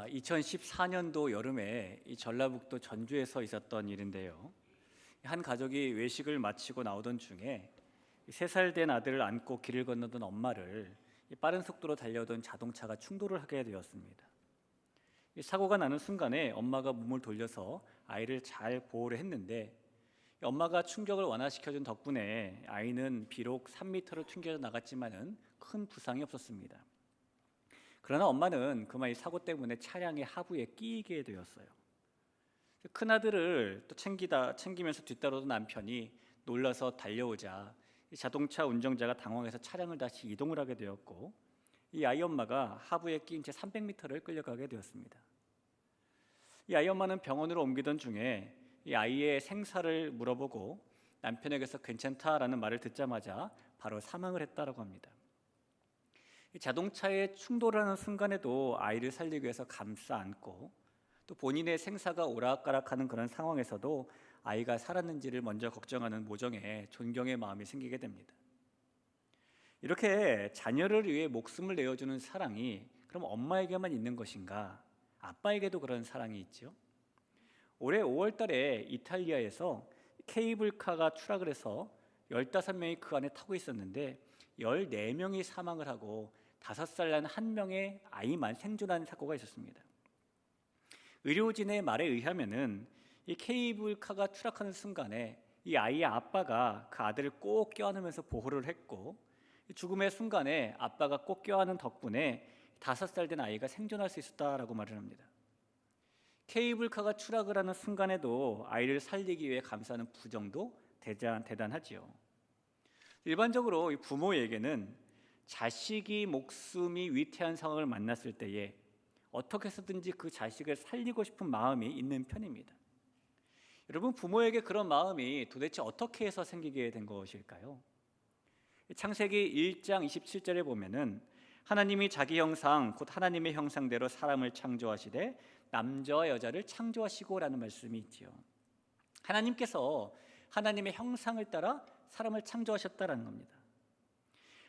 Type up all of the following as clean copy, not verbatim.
2014년도 여름에 이 전라북도 전주에서 있었던 일인데요. 한 가족이 외식을 마치고 나오던 중에 3살 된 아들을 안고 길을 건너던 엄마를 빠른 속도로 달려오던 자동차가 충돌을 하게 되었습니다. 이 사고가 나는 순간에 엄마가 몸을 돌려서 아이를 잘 보호를 했는데, 엄마가 충격을 완화시켜준 덕분에 아이는 비록 3m를 튕겨 나갔지만은 큰 부상이 없었습니다. 그러나 엄마는 그만 이 사고 때문에 차량의 하부에 끼이게 되었어요. 큰아들을 또 챙기면서 뒤따르던 남편이 놀라서 달려오자 이 자동차 운전자가 당황해서 차량을 다시 이동을 하게 되었고, 이 아이 엄마가 하부에 끼인 채 300m를 끌려가게 되었습니다. 이 아이 엄마는 병원으로 옮기던 중에 이 아이의 생사를 물어보고 남편에게서 괜찮다라는 말을 듣자마자 바로 사망을 했다라고 합니다. 자동차에 충돌하는 순간에도 아이를 살리기 위해서 감싸 안고, 또 본인의 생사가 오락가락하는 그런 상황에서도 아이가 살았는지를 먼저 걱정하는 모정에 존경의 마음이 생기게 됩니다. 이렇게 자녀를 위해 목숨을 내어주는 사랑이 그럼 엄마에게만 있는 것인가? 아빠에게도 그런 사랑이 있죠. 올해 5월 달에 이탈리아에서 케이블카가 추락을 해서 15명이 그 안에 타고 있었는데 14명이 사망을 하고 5살 난 1명의 아이만 생존한 사고가 있었습니다. 의료진의 말에 의하면은 이 케이블카가 추락하는 순간에 이 아이의 아빠가 그 아들을 꼭 껴안으면서 보호를 했고, 죽음의 순간에 아빠가 꼭 껴안은 덕분에 5살 된 아이가 생존할 수 있었다라고 말을 합니다. 케이블카가 추락을 하는 순간에도 아이를 살리기 위해 감싸는 부정도 대단하지요. 일반적으로 이 부모에게는 자식이 목숨이 위태한 상황을 만났을 때에 어떻게 해서든지 그 자식을 살리고 싶은 마음이 있는 편입니다. 여러분, 부모에게 그런 마음이 도대체 어떻게 해서 생기게 된 것일까요? 창세기 1장 27절에 보면은 하나님이 자기 형상 곧 하나님의 형상대로 사람을 창조하시되 남자와 여자를 창조하시고 라는 말씀이 있지요. 하나님께서 하나님의 형상을 따라 사람을 창조하셨다라는 겁니다.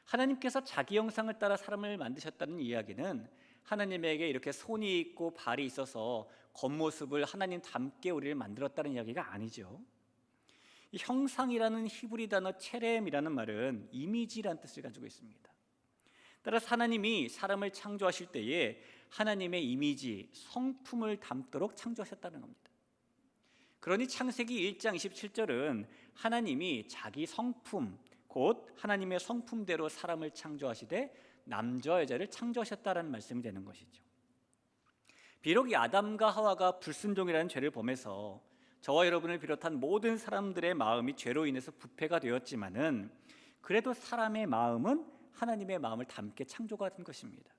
하나님께서 자기 형상을 따라 사람을 만드셨다는 이야기는 하나님에게 이렇게 손이 있고 발이 있어서 겉모습을 하나님 닮게 우리를 만들었다는 이야기가 아니죠. 이 형상이라는 히브리 단어 체렘이라는 말은 이미지라는 뜻을 가지고 있습니다. 따라서 하나님이 사람을 창조하실 때에 하나님의 이미지, 성품을 담도록 창조하셨다는 겁니다. 그러니 창세기 1장 27절은 하나님이 자기 성품, 곧 하나님의 성품대로 사람을 창조하시되 남자와 여자를 창조하셨다라는 말씀이 되는 것이죠. 비록 이 아담과 하와가 불순종이라는 죄를 범해서 저와 여러분을 비롯한 모든 사람들의 마음이 죄로 인해서 부패가 되었지만은 그래도 사람의 마음은 하나님의 마음을 닮게 창조가 된 것입니다.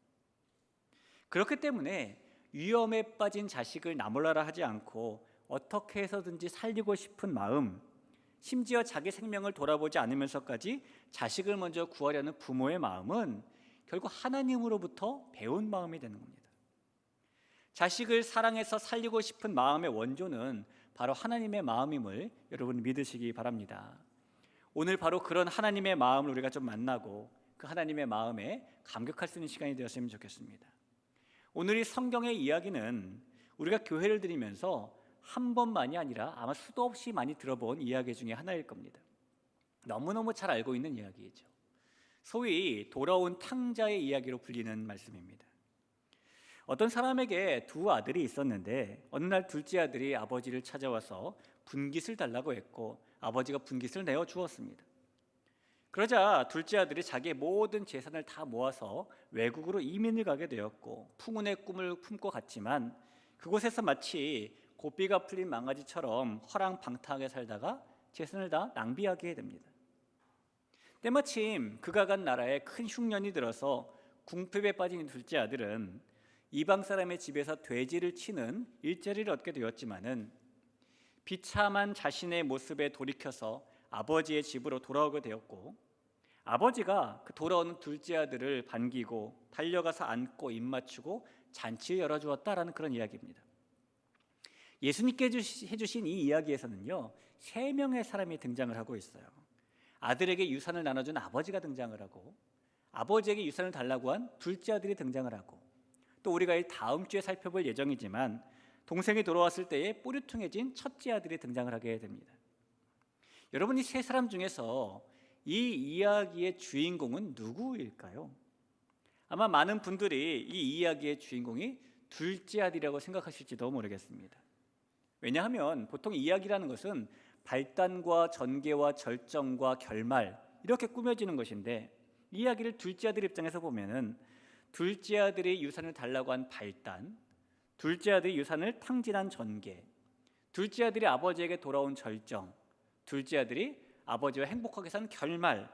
그렇기 때문에 위험에 빠진 자식을 나몰라라 하지 않고 어떻게 해서든지 살리고 싶은 마음, 심지어 자기 생명을 돌아보지 않으면서까지 자식을 먼저 구하려는 부모의 마음은 결국 하나님으로부터 배운 마음이 되는 겁니다. 자식을 사랑해서 살리고 싶은 마음의 원조는 바로 하나님의 마음임을 여러분 믿으시기 바랍니다. 오늘 바로 그런 하나님의 마음을 우리가 좀 만나고 그 하나님의 마음에 감격할 수 있는 시간이 되었으면 좋겠습니다. 오늘 이 성경의 이야기는 우리가 교회를 드리면서 한 번만이 아니라 아마 수도 없이 많이 들어본 이야기 중에 하나일 겁니다. 너무너무 잘 알고 있는 이야기이죠. 소위 돌아온 탕자의 이야기로 불리는 말씀입니다. 어떤 사람에게 2 아들이 있었는데 어느 날 둘째 아들이 아버지를 찾아와서 분깃을 달라고 했고 아버지가 분깃을 내어 주었습니다. 그러자 둘째 아들이 자기의 모든 재산을 다 모아서 외국으로 이민을 가게 되었고 풍운의 꿈을 품고 갔지만 그곳에서 마치 고삐가 풀린 망아지처럼 허랑방탕하게 살다가 재산을 다 낭비하게 됩니다. 때마침 그가 간 나라에 큰 흉년이 들어서 궁핍에 빠진 둘째 아들은 이방 사람의 집에서 돼지를 치는 일자리를 얻게 되었지만은 비참한 자신의 모습에 돌이켜서 아버지의 집으로 돌아오게 되었고, 아버지가 그 돌아오는 둘째 아들을 반기고 달려가서 안고 입맞추고 잔치를 열어주었다라는 그런 이야기입니다. 예수님께 해주신 이 이야기에서는요 3명의 사람이 등장을 하고 있어요. 아들에게 유산을 나눠준 아버지가 등장을 하고, 아버지에게 유산을 달라고 한 둘째 아들이 등장을 하고, 또 우리가 이 다음 주에 살펴볼 예정이지만 동생이 돌아왔을 때에 뽀류퉁해진 첫째 아들이 등장을 하게 됩니다. 여러분, 이 세 사람 중에서 이 이야기의 주인공은 누구일까요? 아마 많은 분들이 이 이야기의 주인공이 둘째 아들이라고 생각하실지도 모르겠습니다. 왜냐하면 보통 이야기라는 것은 발단과 전개와 절정과 결말 이렇게 꾸며지는 것인데, 이 이야기를 둘째 아들 입장에서 보면은 둘째 아들이 유산을 달라고 한 발단, 둘째 아들이 유산을 탕진한 전개, 둘째 아들이 아버지에게 돌아온 절정, 둘째 아들이 아버지와 행복하게 산 결말,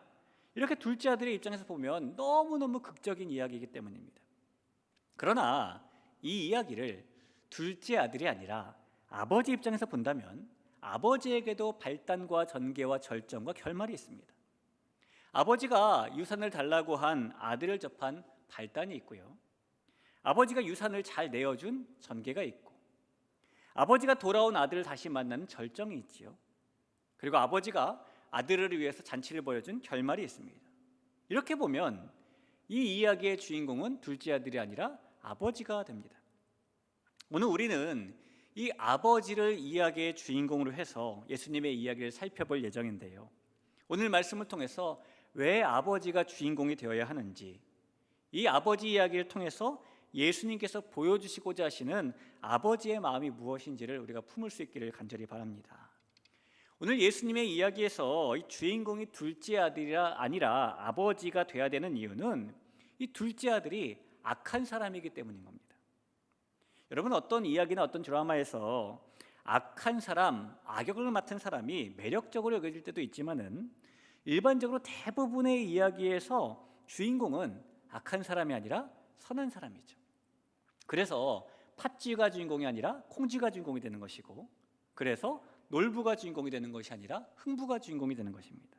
이렇게 둘째 아들의 입장에서 보면 너무너무 극적인 이야기이기 때문입니다. 그러나 이 이야기를 둘째 아들이 아니라 아버지 입장에서 본다면 아버지에게도 발단과 전개와 절정과 결말이 있습니다. 아버지가 유산을 달라고 한 아들을 접한 발단이 있고요, 아버지가 유산을 잘 내어준 전개가 있고, 아버지가 돌아온 아들을 다시 만나는 절정이 있지요. 그리고 아버지가 아들을 위해서 잔치를 벌여준 결말이 있습니다. 이렇게 보면 이 이야기의 주인공은 둘째 아들이 아니라 아버지가 됩니다. 오늘 우리는 이 아버지를 이야기의 주인공으로 해서 예수님의 이야기를 살펴볼 예정인데요, 오늘 말씀을 통해서 왜 아버지가 주인공이 되어야 하는지, 이 아버지 이야기를 통해서 예수님께서 보여주시고자 하시는 아버지의 마음이 무엇인지를 우리가 품을 수 있기를 간절히 바랍니다. 오늘 예수님의 이야기에서 이 주인공이 둘째 아들이 아니라 아버지가 돼야 되는 이유는 이 둘째 아들이 악한 사람이기 때문인 겁니다. 여러분, 어떤 이야기나 어떤 드라마에서 악한 사람, 악역을 맡은 사람이 매력적으로 여겨질 때도 있지만은 일반적으로 대부분의 이야기에서 주인공은 악한 사람이 아니라 선한 사람이죠. 그래서 팥쥐가 주인공이 아니라 콩쥐가 주인공이 되는 것이고, 그래서 놀부가 주인공이 되는 것이 아니라 흥부가 주인공이 되는 것입니다.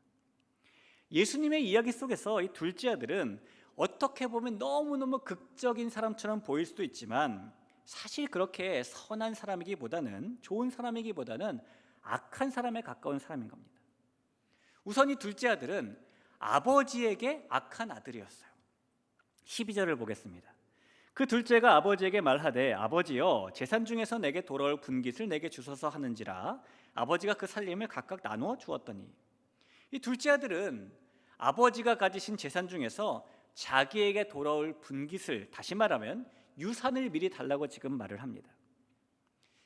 예수님의 이야기 속에서 이 둘째 아들은 어떻게 보면 너무너무 극적인 사람처럼 보일 수도 있지만 사실 그렇게 선한 사람이기보다는, 좋은 사람이기보다는 악한 사람에 가까운 사람인 겁니다. 우선 이 둘째 아들은 아버지에게 악한 아들이었어요. 12절을 보겠습니다. 그 둘째가 아버지에게 말하되 아버지여, 재산 중에서 내게 돌아올 분깃을 내게 주소서 하는지라. 아버지가 그 살림을 각각 나누어 주었더니, 이 둘째 아들은 아버지가 가지신 재산 중에서 자기에게 돌아올 분깃을, 다시 말하면 유산을 미리 달라고 지금 말을 합니다.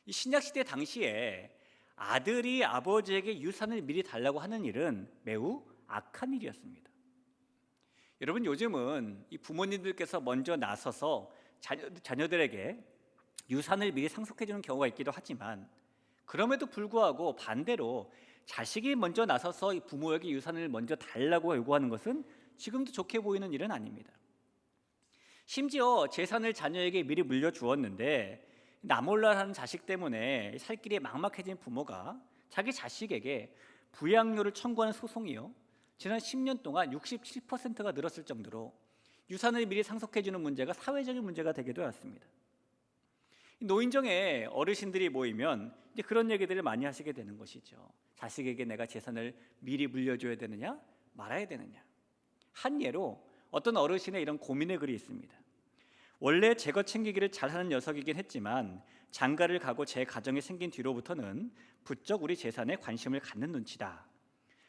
이 신약시대 당시에 아들이 아버지에게 유산을 미리 달라고 하는 일은 매우 악한 일이었습니다. 여러분, 요즘은 이 부모님들께서 먼저 나서서 자녀들에게 유산을 미리 상속해 주는 경우가 있기도 하지만, 그럼에도 불구하고 반대로 자식이 먼저 나서서 이 부모에게 유산을 먼저 달라고 요구하는 것은 지금도 좋게 보이는 일은 아닙니다. 심지어 재산을 자녀에게 미리 물려주었는데 나몰라라는 자식 때문에 살 길이 막막해진 부모가 자기 자식에게 부양료를 청구하는 소송이요, 지난 10년 동안 67%가 늘었을 정도로 유산을 미리 상속해 주는 문제가 사회적인 문제가 되기도 했습니다. 노인정에 어르신들이 모이면 이제 그런 얘기들을 많이 하시게 되는 것이죠. 자식에게 내가 재산을 미리 물려줘야 되느냐 말아야 되느냐. 한 예로 어떤 어르신의 이런 고민의 글이 있습니다. 원래 제 것 챙기기를 잘하는 녀석이긴 했지만 장가를 가고 제 가정이 생긴 뒤로부터는 부쩍 우리 재산에 관심을 갖는 눈치다.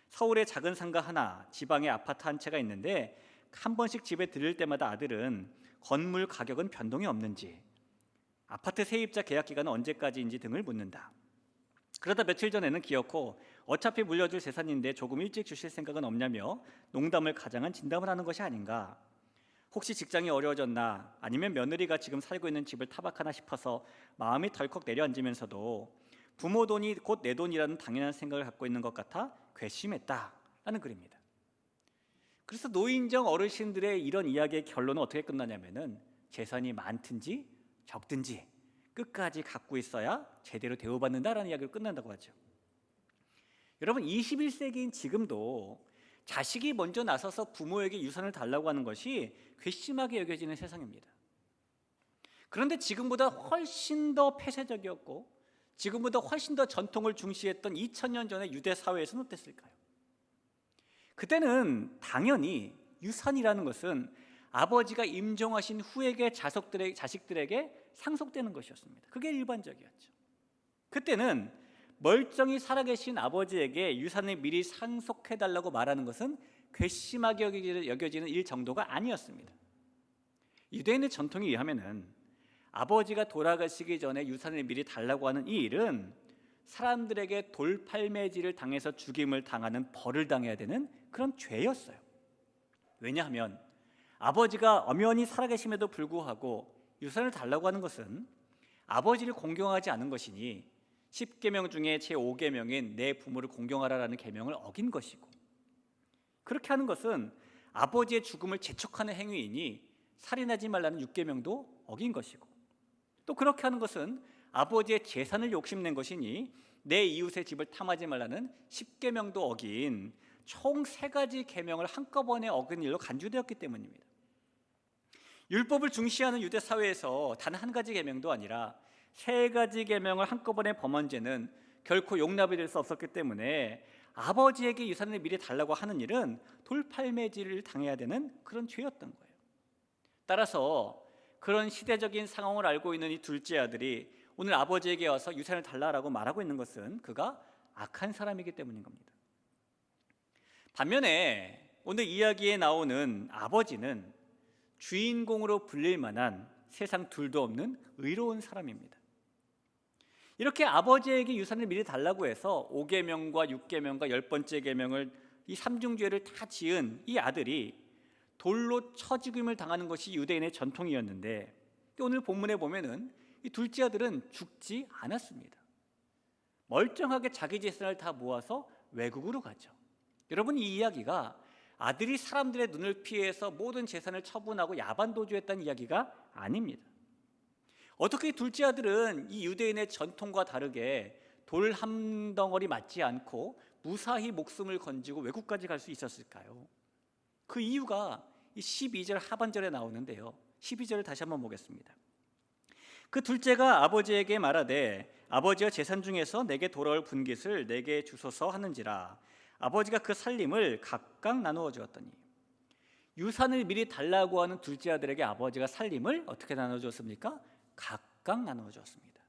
서울에 작은 상가 하나, 지방에 아파트 한 채가 있는데 한 번씩 집에 들릴 때마다 아들은 건물 가격은 변동이 없는지, 아파트 세입자 계약 기간은 언제까지인지 등을 묻는다. 그러다 며칠 전에는 기어코 어차피 물려줄 재산인데 조금 일찍 주실 생각은 없냐며 농담을 가장한 진담을 하는 것이 아닌가. 혹시 직장이 어려워졌나, 아니면 며느리가 지금 살고 있는 집을 타박하나 싶어서 마음이 덜컥 내려앉으면서도 부모 돈이 곧 내 돈이라는 당연한 생각을 갖고 있는 것 같아 괘씸했다라는 글입니다. 그래서 노인정 어르신들의 이런 이야기의 결론은 어떻게 끝나냐면은 재산이 많든지 적든지 끝까지 갖고 있어야 제대로 대우받는다라는 이야기로 끝난다고 하죠. 여러분, 21세기인 지금도 자식이 먼저 나서서 부모에게 유산을 달라고 하는 것이 괘씸하게 여겨지는 세상입니다. 그런데 지금보다 훨씬 더 폐쇄적이었고 지금보다 훨씬 더 전통을 중시했던 2000년 전의 유대 사회에서는 어땠을까요? 그때는 당연히 유산이라는 것은 아버지가 임종하신 후에게 자식들에게 상속되는 것이었습니다. 그게 일반적이었죠. 그때는 멀쩡히 살아계신 아버지에게 유산을 미리 상속해달라고 말하는 것은 괘씸하게 여겨지는 일 정도가 아니었습니다. 유대인의 전통에 의하면은 아버지가 돌아가시기 전에 유산을 미리 달라고 하는 이 일은 사람들에게 돌팔매질을 당해서 죽임을 당하는 벌을 당해야 되는 그런 죄였어요. 왜냐하면 아버지가 엄연히 살아계심에도 불구하고 유산을 달라고 하는 것은 아버지를 공경하지 않은 것이니 10계명 중에 제5계명인 내 부모를 공경하라라는 계명을 어긴 것이고, 그렇게 하는 것은 아버지의 죽음을 재촉하는 행위이니 살인하지 말라는 6계명도 어긴 것이고, 또 그렇게 하는 것은 아버지의 재산을 욕심낸 것이니 내 이웃의 집을 탐하지 말라는 10계명도 어긴 총 3가지 계명을 한꺼번에 어긴 일로 간주되었기 때문입니다. 율법을 중시하는 유대 사회에서 단 한 가지 계명도 아니라 3가지 계명을 한꺼번에 범한 죄는 결코 용납이 될 수 없었기 때문에 아버지에게 유산을 미리 달라고 하는 일은 돌팔매질을 당해야 되는 그런 죄였던 거예요. 따라서 그런 시대적인 상황을 알고 있는 이 둘째 아들이 오늘 아버지에게 와서 유산을 달라라고 말하고 있는 것은 그가 악한 사람이기 때문인 겁니다. 반면에 오늘 이야기에 나오는 아버지는 주인공으로 불릴 만한 세상 둘도 없는 의로운 사람입니다. 이렇게 아버지에게 유산을 미리 달라고 해서 5계명과 6계명과 10번째 계명을 이 삼중죄를 다 지은 이 아들이 돌로 쳐 죽임을 당하는 것이 유대인의 전통이었는데, 오늘 본문에 보면은 이 둘째 아들은 죽지 않았습니다. 멀쩡하게 자기 재산을 다 모아서 외국으로 가죠. 여러분, 이 이야기가 아들이 사람들의 눈을 피해서 모든 재산을 처분하고 야반도주했다는 이야기가 아닙니다. 어떻게 둘째 아들은 이 유대인의 전통과 다르게 돌 한 덩어리 맞지 않고 무사히 목숨을 건지고 외국까지 갈 수 있었을까요? 그 이유가 이 12절 하반절에 나오는데요, 12절을 다시 한번 보겠습니다. 그 둘째가 아버지에게 말하되 아버지의 재산 중에서 내게 돌아올 분깃을 내게 주소서 하는지라. 아버지가 그 살림을 각각 나누어 주었더니, 유산을 미리 달라고 하는 둘째 아들에게 아버지가 살림을 어떻게 나누어 주었습니까? 각각 나누어 주었습니다.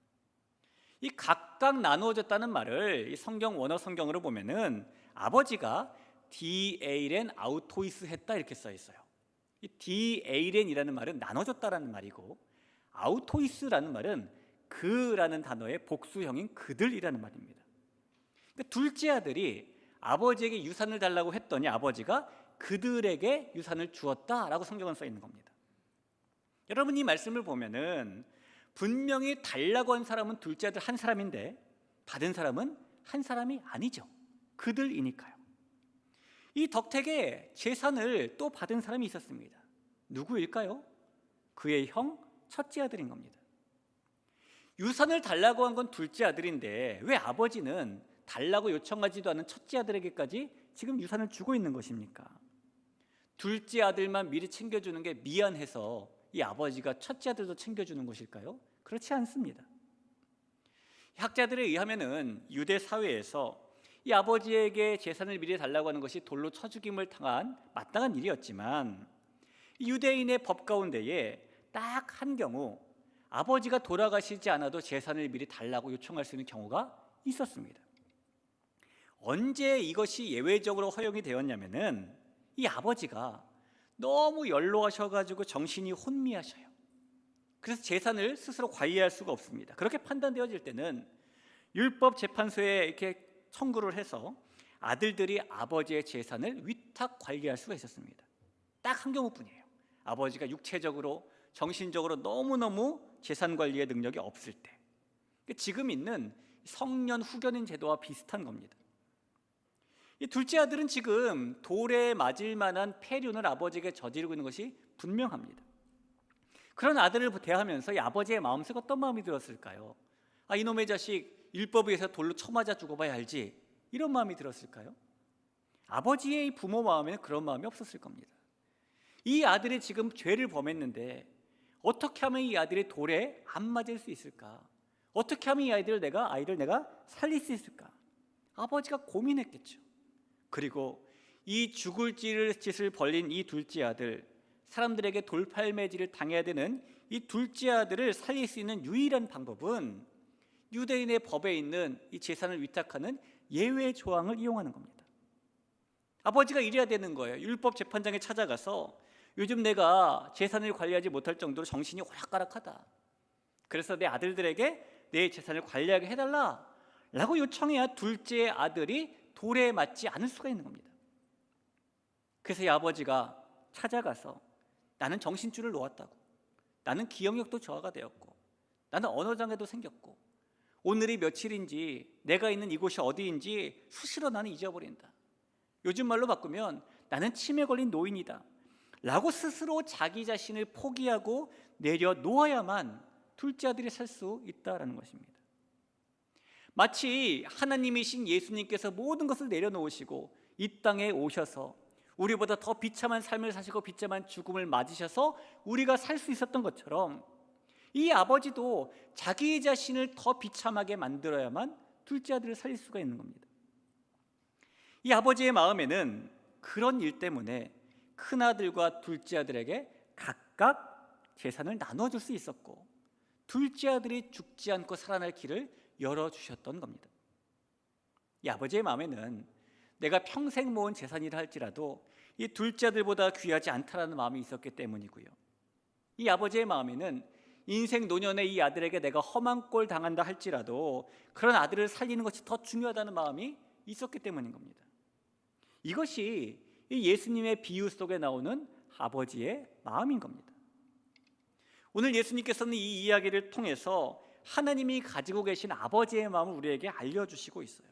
이 각각 나누어 줬다는 말을 이 성경 원어 성경으로 보면은 아버지가 디에이렌 아우토이스 했다 이렇게 써 있어요. 이 디에이렌이라는 말은 나눠줬다라는 말이고, 아우토이스라는 말은 그라는 단어의 복수형인 그들이라는 말입니다. 그러니까 둘째 아들이 아버지에게 유산을 달라고 했더니 아버지가 그들에게 유산을 주었다라고 성경은 써 있는 겁니다. 여러분, 이 말씀을 보면은 분명히 달라고 한 사람은 둘째 아들 한 사람인데 받은 사람은 한 사람이 아니죠. 그들이니까요. 이 덕택에 재산을 또 받은 사람이 있었습니다. 누구일까요? 그의 형 첫째 아들인 겁니다. 유산을 달라고 한 건 둘째 아들인데 왜 아버지는 달라고 요청하지도 않은 첫째 아들에게까지 지금 유산을 주고 있는 것입니까? 둘째 아들만 미리 챙겨주는 게 미안해서 이 아버지가 첫째 아들도 챙겨주는 것일까요? 그렇지 않습니다. 학자들에 의하면은 유대 사회에서 이 아버지에게 재산을 미리 달라고 하는 것이 돌로 쳐 죽임을 당한 마땅한 일이었지만, 유대인의 법 가운데에 딱 한 경우 아버지가 돌아가시지 않아도 재산을 미리 달라고 요청할 수 있는 경우가 있었습니다. 언제 이것이 예외적으로 허용이 되었냐면은 이 아버지가 너무 연로하셔가지고 정신이 혼미하셔요. 그래서 재산을 스스로 관리할 수가 없습니다. 그렇게 판단되어질 때는 율법 재판소에 이렇게 청구를 해서 아들들이 아버지의 재산을 위탁 관리할 수가 있었습니다. 딱 한 경우뿐이에요. 아버지가 육체적으로 정신적으로 너무너무 재산 관리의 능력이 없을 때. 지금 있는 성년 후견인 제도와 비슷한 겁니다. 이 둘째 아들은 지금 돌에 맞을 만한 폐륜을 아버지에게 저지르고 있는 것이 분명합니다. 그런 아들을 대하면서 이 아버지의 마음속에 어떤 마음이 들었을까요? 아, 이놈의 자식 율법에 의해서 돌로 쳐맞아 죽어봐야 알지, 이런 마음이 들었을까요? 아버지의 부모 마음에는 그런 마음이 없었을 겁니다. 이 아들이 지금 죄를 범했는데 어떻게 하면 이 아들이 돌에 안 맞을 수 있을까? 어떻게 하면 이 아이를 내가 살릴 수 있을까? 아버지가 고민했겠죠. 그리고 이 죽을 짓을 벌린 이 둘째 아들, 사람들에게 돌팔매질을 당해야 되는 이 둘째 아들을 살릴 수 있는 유일한 방법은 유대인의 법에 있는 이 재산을 위탁하는 예외 조항을 이용하는 겁니다. 아버지가 이래야 되는 거예요. 율법 재판장에 찾아가서 요즘 내가 재산을 관리하지 못할 정도로 정신이 오락가락하다. 그래서 내 아들들에게 내 재산을 관리하게 해달라 라고 요청해야 둘째 아들이 돌에 맞지 않을 수가 있는 겁니다. 그래서 이 아버지가 찾아가서 나는 정신줄을 놓았다고, 나는 기억력도 저하가 되었고, 나는 언어장애도 생겼고, 오늘이 며칠인지 내가 있는 이곳이 어디인지 수시로 나는 잊어버린다. 요즘 말로 바꾸면 나는 치매 걸린 노인이다 라고 스스로 자기 자신을 포기하고 내려놓아야만 둘째 아들이 살 수 있다라는 것입니다. 마치 하나님이신 예수님께서 모든 것을 내려놓으시고 이 땅에 오셔서 우리보다 더 비참한 삶을 사시고 비참한 죽음을 맞으셔서 우리가 살 수 있었던 것처럼 이 아버지도 자기 자신을 더 비참하게 만들어야만 둘째 아들을 살릴 수가 있는 겁니다. 이 아버지의 마음에는 그런 일 때문에 큰아들과 둘째 아들에게 각각 재산을 나눠줄 수 있었고 둘째 아들이 죽지 않고 살아날 길을 열어주셨던 겁니다. 이 아버지의 마음에는 내가 평생 모은 재산이라 할지라도 이 둘째 아들보다 귀하지 않다라는 마음이 있었기 때문이고요. 이 아버지의 마음에는 인생 노년에 이 아들에게 내가 험한 꼴 당한다 할지라도 그런 아들을 살리는 것이 더 중요하다는 마음이 있었기 때문인 겁니다. 이것이 이 예수님의 비유 속에 나오는 아버지의 마음인 겁니다. 오늘 예수님께서는 이 이야기를 통해서 하나님이 가지고 계신 아버지의 마음을 우리에게 알려주시고 있어요.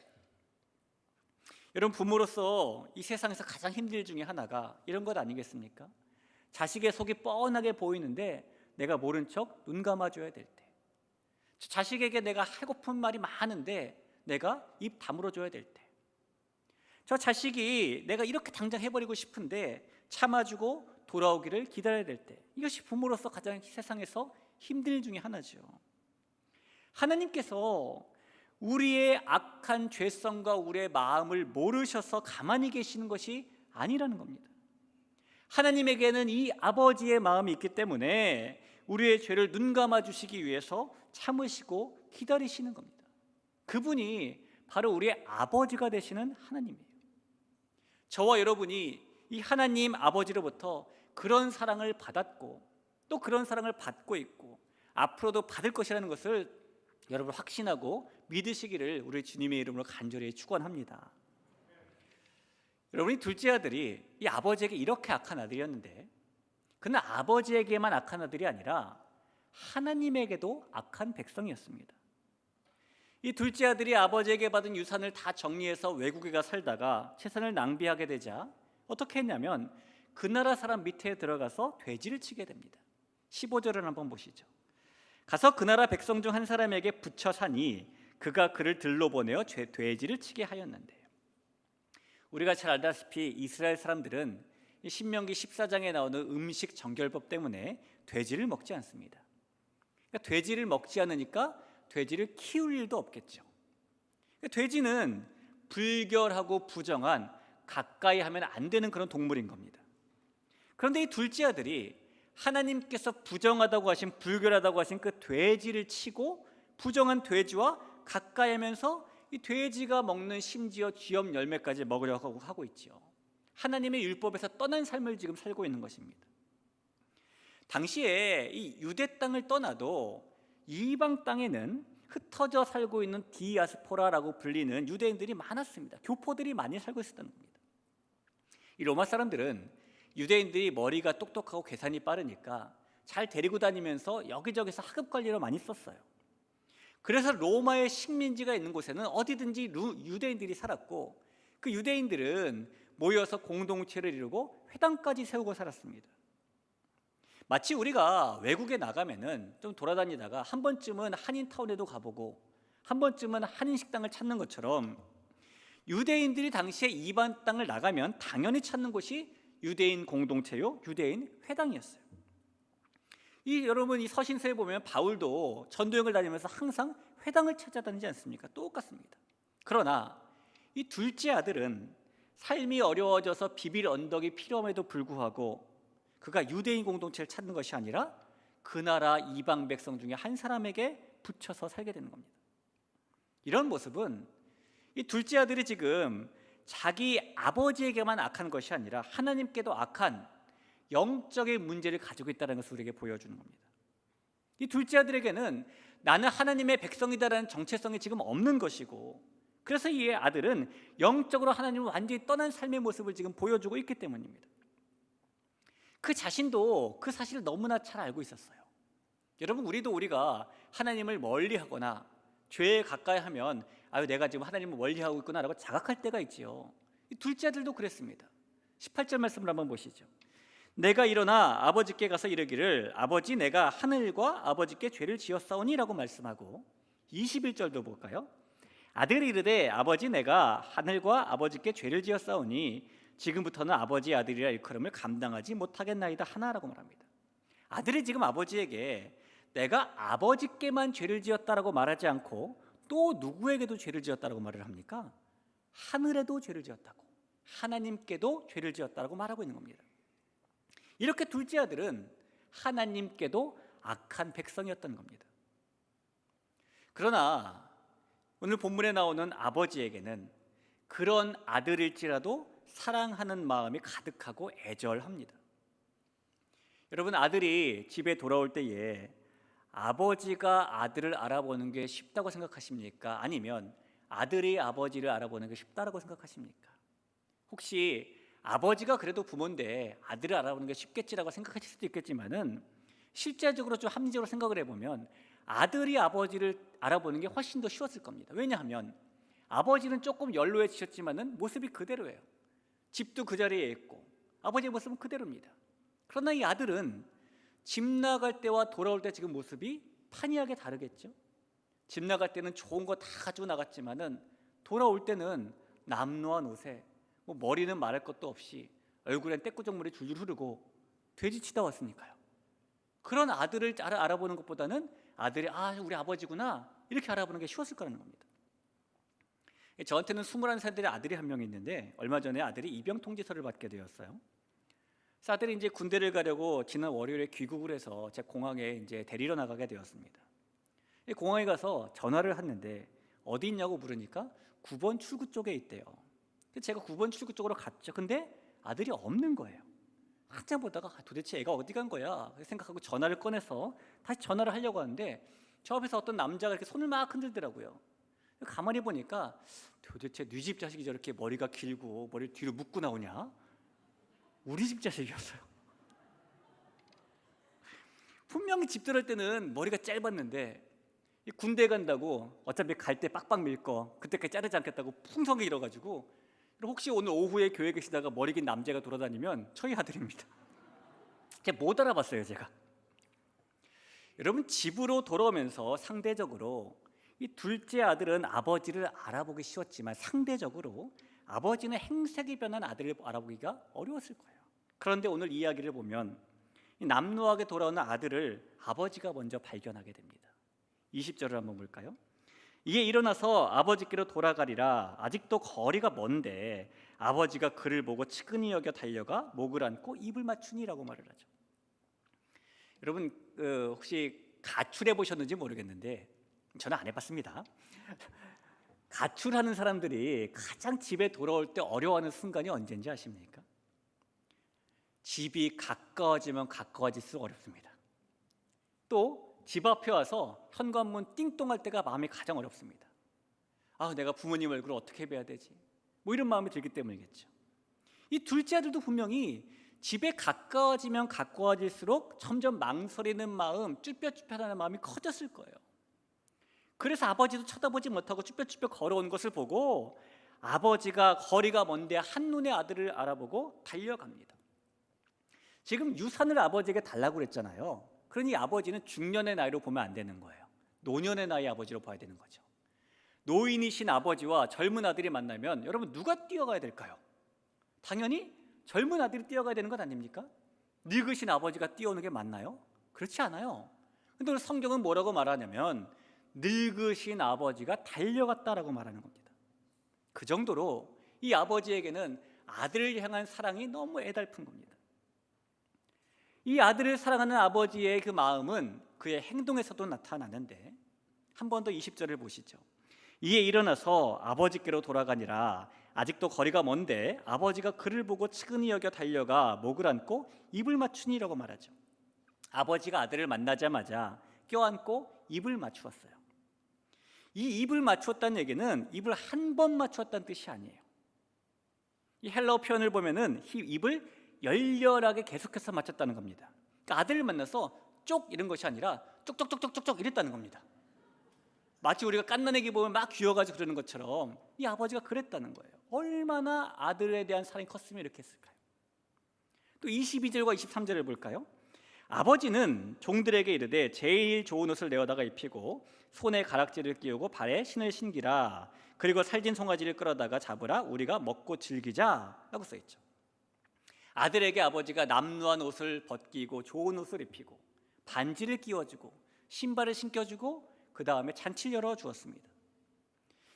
여러분, 부모로서 이 세상에서 가장 힘든 일 중에 하나가 이런 것 아니겠습니까? 자식의 속이 뻔하게 보이는데 내가 모른 척 눈 감아줘야 될 때, 자식에게 내가 하고픈 말이 많은데 내가 입 다물어줘야 될 때, 저 자식이 내가 이렇게 당장 해버리고 싶은데 참아주고 돌아오기를 기다려야 될 때, 이것이 부모로서 가장 세상에서 힘든 일 중에 하나죠. 하나님께서 우리의 악한 죄성과 우리의 마음을 모르셔서 가만히 계시는 것이 아니라는 겁니다. 하나님에게는 이 아버지의 마음이 있기 때문에 우리의 죄를 눈 감아 주시기 위해서 참으시고 기다리시는 겁니다. 그분이 바로 우리의 아버지가 되시는 하나님이에요. 저와 여러분이 이 하나님 아버지로부터 그런 사랑을 받았고 또 그런 사랑을 받고 있고 앞으로도 받을 것이라는 것을 여러분 확신하고 믿으시기를 우리 주님의 이름으로 간절히 축원합니다. 여러분이 둘째 아들이 이 아버지에게 이렇게 악한 아들이었는데 그는 아버지에게만 악한 아들이 아니라 하나님에게도 악한 백성이었습니다. 이 둘째 아들이 아버지에게 받은 유산을 다 정리해서 외국에 가 살다가 재산을 낭비하게 되자 어떻게 했냐면 그 나라 사람 밑에 들어가서 돼지를 치게 됩니다. 15절을 한번 보시죠. 가서 그 나라 백성 중 한 사람에게 붙여 사니 그가 그를 들러 보내어 돼지를 치게 하였는데, 우리가 잘 알다시피 이스라엘 사람들은 신명기 14장에 나오는 음식 정결법 때문에 돼지를 먹지 않습니다. 그러니까 돼지를 먹지 않으니까 돼지를 키울 일도 없겠죠. 돼지는 불결하고 부정한, 가까이 하면 안 되는 그런 동물인 겁니다. 그런데 이 둘째 아들이 하나님께서 부정하다고 하신, 불결하다고 하신 그 돼지를 치고 부정한 돼지와 가까이 하면서 이 돼지가 먹는 심지어 쥐염 열매까지 먹으려고 하고 있죠. 하나님의 율법에서 떠난 삶을 지금 살고 있는 것입니다. 당시에 이 유대 땅을 떠나도 이방 땅에는 흩어져 살고 있는 디아스포라라고 불리는 유대인들이 많았습니다. 교포들이 많이 살고 있었던 겁니다. 이 로마 사람들은 유대인들이 머리가 똑똑하고 계산이 빠르니까 잘 데리고 다니면서 여기저기서 하급 관리로 많이 썼어요. 그래서 로마의 식민지가 있는 곳에는 어디든지 유대인들이 살았고 그 유대인들은 모여서 공동체를 이루고 회당까지 세우고 살았습니다. 마치 우리가 외국에 나가면은 좀 돌아다니다가 한 번쯤은 한인타운에도 가보고 한 번쯤은 한인식당을 찾는 것처럼 유대인들이 당시에 이방 땅을 나가면 당연히 찾는 곳이 유대인 공동체요, 유대인 회당이었어요. 여러분 이 서신서에 보면 바울도 전도여행을 다니면서 항상 회당을 찾아다니지 않습니까? 똑같습니다. 그러나 이 둘째 아들은 삶이 어려워져서 비빌 언덕이 필요함에도 불구하고 그가 유대인 공동체를 찾는 것이 아니라 그 나라 이방 백성 중에 한 사람에게 붙여서 살게 되는 겁니다. 이런 모습은 이 둘째 아들이 지금 자기 아버지에게만 악한 것이 아니라 하나님께도 악한 영적인 문제를 가지고 있다는 것을 우리에게 보여주는 겁니다. 이 둘째 아들에게는 나는 하나님의 백성이다라는 정체성이 지금 없는 것이고, 그래서 이 아들은 영적으로 하나님을 완전히 떠난 삶의 모습을 지금 보여주고 있기 때문입니다. 그 자신도 그 사실을 너무나 잘 알고 있었어요. 여러분, 우리가 하나님을 멀리하거나 죄에 가까이 하면 내가 지금 하나님을 멀리하고 있구나 라고 자각할 때가 있지요. 이 둘째 아들도 그랬습니다. 18절 말씀을 한번 보시죠. 내가 일어나 아버지께 가서 이르기를 아버지 내가 하늘과 아버지께 죄를 지었사오니 라고 말씀하고, 21절도 볼까요? 아들이 이르되 아버지 내가 하늘과 아버지께 죄를 지었사오니 지금부터는 아버지의 아들이라 일컬음을 감당하지 못하겠나이다 하나라고 말합니다. 아들이 지금 아버지에게 내가 아버지께만 죄를 지었다라고 말하지 않고 또 누구에게도 죄를 지었다라고 말을 합니까? 하늘에도 죄를 지었다고, 하나님께도 죄를 지었다라고 말하고 있는 겁니다. 이렇게 둘째 아들은 하나님께도 악한 백성이었던 겁니다. 그러나 오늘 본문에 나오는 아버지에게는 그런 아들일지라도 사랑하는 마음이 가득하고 애절합니다. 여러분, 아들이 집에 돌아올 때에 아버지가 아들을 알아보는 게 쉽다고 생각하십니까? 아니면 아들이 아버지를 알아보는 게 쉽다고 생각하십니까? 혹시 아버지가 그래도 부모인데 아들을 알아보는 게 쉽겠지라고 생각하실 수도 있겠지만은, 실제적으로 좀 합리적으로 생각을 해보면 아들이 아버지를 알아보는 게 훨씬 더 쉬웠을 겁니다. 왜냐하면 아버지는 조금 연로해지셨지만은 모습이 그대로예요. 집도 그 자리에 있고 아버지의 모습은 그대로입니다. 그러나 이 아들은 집 나갈 때와 돌아올 때 지금 모습이 판이하게 다르겠죠. 집 나갈 때는 좋은 거 다 가지고 나갔지만은 돌아올 때는 남루한 옷에 머리는 말할 것도 없이 얼굴엔 떼꾸정물이 줄줄 흐르고 돼지치다 왔으니까요. 그런 아들을 알아보는 것보다는 아들이 우리 아버지구나 이렇게 알아보는 게 쉬웠을 거라는 겁니다. 저한테는 21살짜리 아들이 한 명 있는데 얼마 전에 아들이 입영 통지서를 받게 되었어요. 그래서 아들이 이제 군대를 가려고 지난 월요일에 귀국을 해서 제 공항에 이제 데리러 나가게 되었습니다. 공항에 가서 전화를 했는데 어디 있냐고 물으니까 9번 출구 쪽에 있대요. 제가 9번 출구 쪽으로 갔죠. 근데 아들이 없는 거예요. 한참 보다가 도대체 애가 어디 간 거야 생각하고 전화를 꺼내서 다시 전화를 하려고 하는데 저 앞에서 어떤 남자가 이렇게 손을 막 흔들더라고요. 가만히 보니까 도대체 네 집 자식이 저렇게 머리가 길고 머리를 뒤로 묶고 나오냐? 우리 집 자식이었어요. 분명히 집 들어올 때는 머리가 짧았는데 군대 간다고 어차피 갈 때 빡빡 밀 거 그때까지 자르지 않겠다고 풍성하게 잃어가지고, 혹시 오늘 오후에 교회 계시다가 머리 긴 남자가 돌아다니면 저희 아들입니다. 제가 못 알아봤어요. 제가. 여러분, 집으로 돌아오면서 상대적으로 이 둘째 아들은 아버지를 알아보기 쉬웠지만 상대적으로 아버지는 행색이 변한 아들을 알아보기가 어려웠을 거예요. 그런데 오늘 이야기를 보면 이 남루하게 돌아오는 아들을 아버지가 먼저 발견하게 됩니다. 20절을 한번 볼까요? 이에 일어나서 아버지께로 돌아가리라. 아직도 거리가 먼데 아버지가 그를 보고 측은히 여겨 달려가 목을 안고 입을 맞추니라고 말을 하죠. 여러분, 혹시 가출해 보셨는지 모르겠는데 저는 안 해봤습니다. 가출하는 사람들이 가장 집에 돌아올 때 어려워하는 순간이 언제인지 아십니까? 집이 가까워지면 가까워질수록 어렵습니다. 또 집 앞에 와서 현관문 띵동할 때가 마음이 가장 어렵습니다. 내가 부모님 얼굴을 어떻게 뵈야 되지? 이런 마음이 들기 때문이겠죠. 이 둘째 아들도 분명히 집에 가까워지면 가까워질수록 점점 망설이는 마음, 쭈뼛쭈뼛하는 마음이 커졌을 거예요. 그래서 아버지도 쳐다보지 못하고 쭈뼛쭈뼛 걸어온 것을 보고 아버지가 거리가 먼데 한눈에 아들을 알아보고 달려갑니다. 지금 유산을 아버지에게 달라고 그랬잖아요. 그러니 아버지는 중년의 나이로 보면 안 되는 거예요. 노년의 나이 아버지로 봐야 되는 거죠. 노인이신 아버지와 젊은 아들이 만나면 여러분 누가 뛰어가야 될까요? 당연히 젊은 아들이 뛰어가야 되는 것 아닙니까? 늙으신 아버지가 뛰어오는 게 맞나요? 그렇지 않아요. 근데 오늘 성경은 뭐라고 말하냐면 늙으신 아버지가 달려갔다라고 말하는 겁니다. 그 정도로 이 아버지에게는 아들을 향한 사랑이 너무 애달픈 겁니다. 이 아들을 사랑하는 아버지의 그 마음은 그의 행동에서도 나타나는데, 한 번 더 20절을 보시죠. 이에 일어나서 아버지께로 돌아가니라. 아직도 거리가 먼데 아버지가 그를 보고 측은히 여겨 달려가 목을 안고 입을 맞추니라고 말하죠. 아버지가 아들을 만나자마자 껴안고 입을 맞추었어요. 이 입을 맞추었다는 얘기는 입을 한 번 맞추었다는 뜻이 아니에요. 이 헬라어 표현을 보면은 입을 열렬하게 계속해서 맞췄다는 겁니다. 그러니까 아들을 만나서 쪽 이런 것이 아니라 쪽쪽쪽쪽쪽쪽 이랬다는 겁니다. 마치 우리가 갓난아기 보면 막 귀여가지고 그러는 것처럼 이 아버지가 그랬다는 거예요. 얼마나 아들에 대한 사랑이 컸으면 이렇게 했을까요? 또 22절과 23절을 볼까요? 아버지는 종들에게 이르되 제일 좋은 옷을 내어다가 입히고 손에 가락지를 끼우고 발에 신을 신기라. 그리고 살진 송아지를 끌어다가 잡으라. 우리가 먹고 즐기자 라고 써있죠. 아들에게 아버지가 남루한 옷을 벗기고 좋은 옷을 입히고 반지를 끼워주고 신발을 신겨주고 그 다음에 잔치를 열어주었습니다.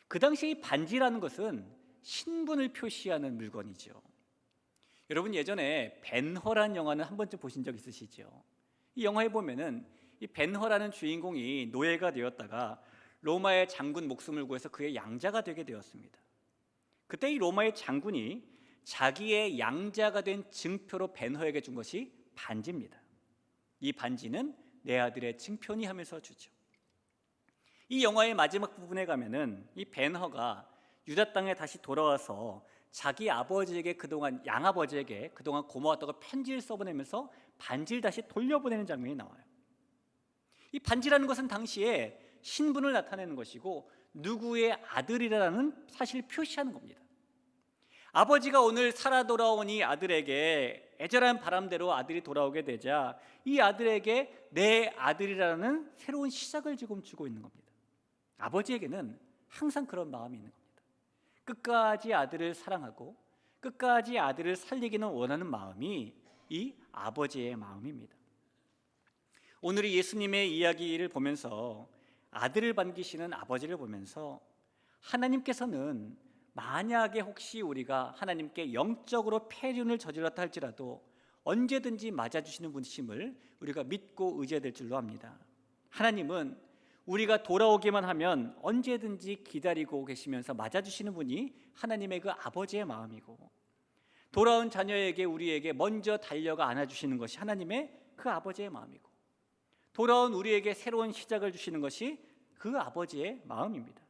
그 당시에 이 반지라는 것은 신분을 표시하는 물건이죠. 여러분 예전에 벤허라는 영화는 한 번쯤 보신 적 있으시죠? 이 영화에 보면은 이 벤허라는 주인공이 노예가 되었다가 로마의 장군 목숨을 구해서 그의 양자가 되게 되었습니다. 그때 이 로마의 장군이 자기의 양자가 된 증표로 벤허에게 준 것이 반지입니다. 이 반지는 내 아들의 증표니 하면서 주죠. 이 영화의 마지막 부분에 가면은 이 벤허가 유다 땅에 다시 돌아와서 자기 아버지에게 그동안 양아버지에게 그동안 고마웠다고 편지를 써보내면서 반지를 다시 돌려보내는 장면이 나와요. 이 반지라는 것은 당시에 신분을 나타내는 것이고 누구의 아들이라는 사실을 표시하는 겁니다. 아버지가 오늘 살아 돌아온 이 아들에게 애절한 바람대로 아들이 돌아오게 되자 이 아들에게 내 아들이라는 새로운 시작을 지금 주고 있는 겁니다. 아버지에게는 항상 그런 마음이 있는 겁니다. 끝까지 아들을 사랑하고 끝까지 아들을 살리기는 원하는 마음이 이 아버지의 마음입니다. 오늘 예수님의 이야기를 보면서 아들을 반기시는 아버지를 보면서 하나님께서는 만약에 혹시 우리가 하나님께 영적으로 폐륜을 저질렀다 할지라도 언제든지 맞아주시는 분이심을 우리가 믿고 의지해야 될 줄로 압니다. 하나님은 우리가 돌아오기만 하면 언제든지 기다리고 계시면서 맞아주시는 분이 하나님의 그 아버지의 마음이고, 돌아온 자녀에게 우리에게 먼저 달려가 안아주시는 것이 하나님의 그 아버지의 마음이고, 돌아온 우리에게 새로운 시작을 주시는 것이 그 아버지의 마음입니다.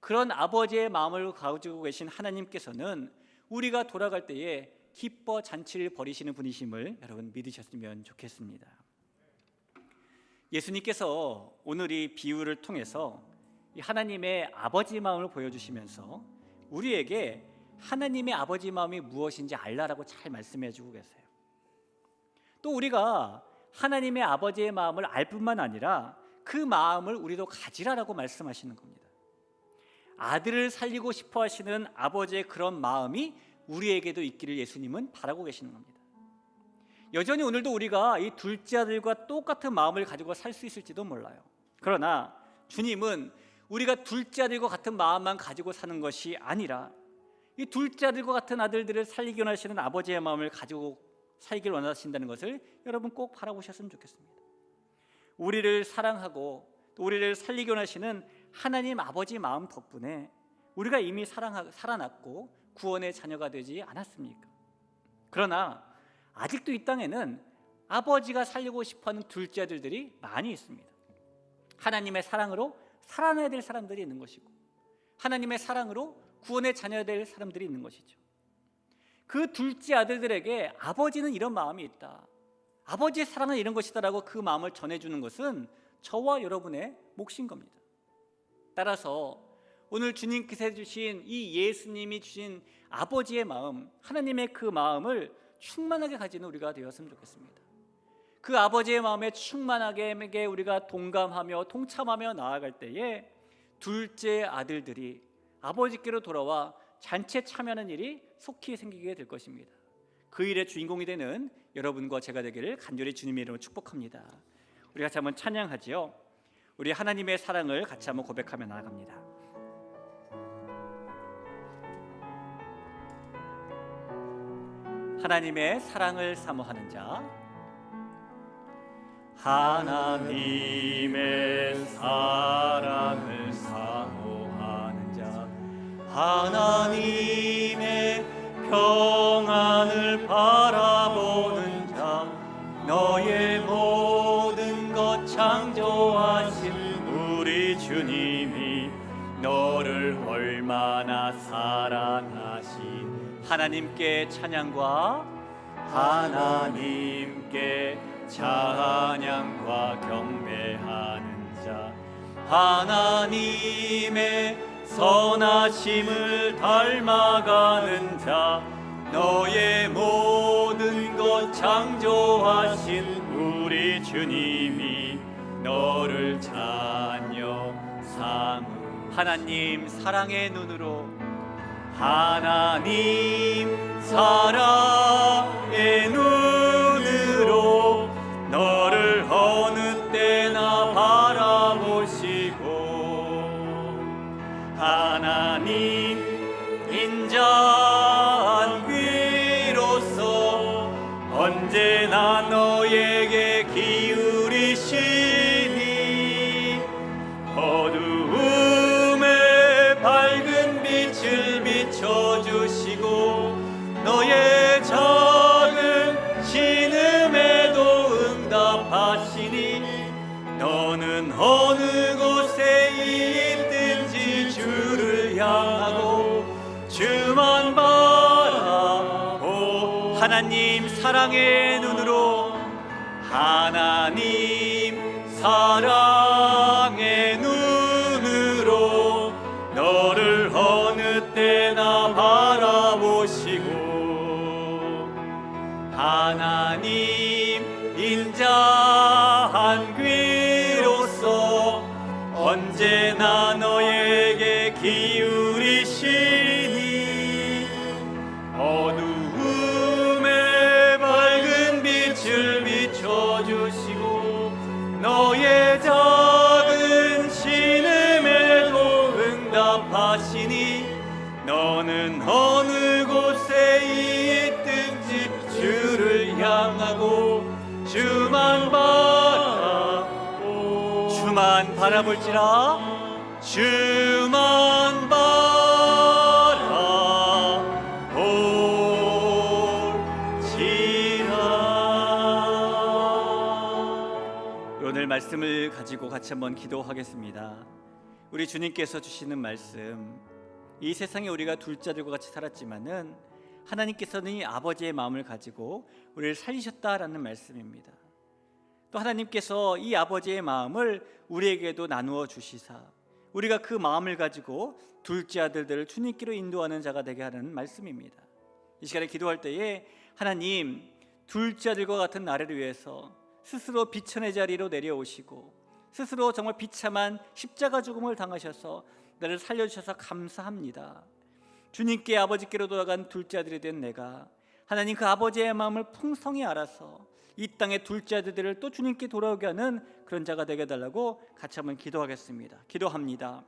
그런 아버지의 마음을 가지고 계신 하나님께서는 우리가 돌아갈 때에 기뻐 잔치를 벌이시는 분이심을 여러분 믿으셨으면 좋겠습니다. 예수님께서 오늘 이 비유를 통해서 하나님의 아버지 마음을 보여주시면서 우리에게 하나님의 아버지 마음이 무엇인지 알라라고 잘 말씀해 주고 계세요. 또 우리가 하나님의 아버지의 마음을 알 뿐만 아니라 그 마음을 우리도 가지라라고 말씀하시는 겁니다. 아들을 살리고 싶어 하시는 아버지의 그런 마음이 우리에게도 있기를 예수님은 바라고 계시는 겁니다. 여전히 오늘도 우리가 이 둘째 아들과 똑같은 마음을 가지고 살 수 있을지도 몰라요. 그러나 주님은 우리가 둘째 아들과 같은 마음만 가지고 사는 것이 아니라 이 둘째 아들과 같은 아들들을 살리기 원하시는 아버지의 마음을 가지고 살기를 원하신다는 것을 여러분 꼭 바라보셨으면 좋겠습니다. 우리를 사랑하고 또 우리를 살리기 원하시는 하나님 아버지 마음 덕분에 우리가 이미 살아났고 구원의 자녀가 되지 않았습니까? 그러나 아직도 이 땅에는 아버지가 살리고 싶어하는 둘째 아들들이 많이 있습니다. 하나님의 사랑으로 살아나야 될 사람들이 있는 것이고 하나님의 사랑으로 구원의 자녀가 될 사람들이 있는 것이죠. 그 둘째 아들들에게 아버지는 이런 마음이 있다, 아버지의 사랑은 이런 것이다라고 그 마음을 전해주는 것은 저와 여러분의 몫인 겁니다. 따라서 오늘 주님께서 주신 이 예수님이 주신 아버지의 마음, 하나님의 그 마음을 충만하게 가지는 우리가 되었으면 좋겠습니다. 그 아버지의 마음에 충만하게 우리가 동감하며 동참하며 나아갈 때에 둘째 아들들이 아버지께로 돌아와 잔치에 참여하는 일이 속히 생기게 될 것입니다. 그 일의 주인공이 되는 여러분과 제가 되기를 간절히 주님의 이름으로 축복합니다. 우리 같이 한번 찬양하지요. 우리 하나님의 사랑을 같이 한번 고백하며 나아갑니다. 하나님의 사랑을 사모하는 자, 하나님의 사랑을 사모하는 자, 하나님의 평안을 바라보는 자, 너의 모든 것 창조하신 우리 주님이 너를 얼마나 사랑하신 하나님께 찬양과 하나님께 찬양과 경배하는 자, 하나님의 선하심을 닮아가는 자, 너의 모든 것 창조하신 우리 주님이 너를 자녀 삼으 하나님 사랑의 눈으로, 하나님 사랑의 눈으로 너를 어느 때나 바라보시고, 하나님 인자한 귀로서 언제나 너에게 기울이시니, 어두움에 밝은 빛을 비춰주시고 너의 작은 신음에도 응답하시니, 너는 어느 곳에 있든지 주를 향하고 주만 바라보. 하나님 사랑의 눈으로, 하나님 사랑의 눈으로 너를 어느 때나 바라보시고, 하나님 인자한 귀로서 언제나 너에게 기울이시니, 어두움에 밝은 빛을 비춰주시고 너의 작은 신음에도 응답하시니, 너는 어느 곳에 있든지 주를 향하고 주만 바라보. 주만 바라볼지라, 주만 바라볼지라. 오늘 말씀을 가지고 같이 한번 기도하겠습니다. 우리 주님께서 주시는 말씀, 이 세상에 우리가 둘째 아들과 같이 살았지만은 하나님께서는 이 아버지의 마음을 가지고 우리를 살리셨다라는 말씀입니다. 또 하나님께서 이 아버지의 마음을 우리에게도 나누어 주시사 우리가 그 마음을 가지고 둘째 아들들을 주님께로 인도하는 자가 되게 하는 말씀입니다. 이 시간에 기도할 때에 하나님, 둘째 아들과 같은 나를 위해서 스스로 비천의 자리로 내려오시고 스스로 정말 비참한 십자가 죽음을 당하셔서 나를 살려주셔서 감사합니다. 주님께 아버지께로 돌아간 둘째 아들이 된 내가 하나님 그 아버지의 마음을 풍성히 알아서 이 땅의 둘째 아들들을 또 주님께 돌아오게 하는 그런 자가 되게 해달라고 같이 한번 기도하겠습니다. 기도합니다.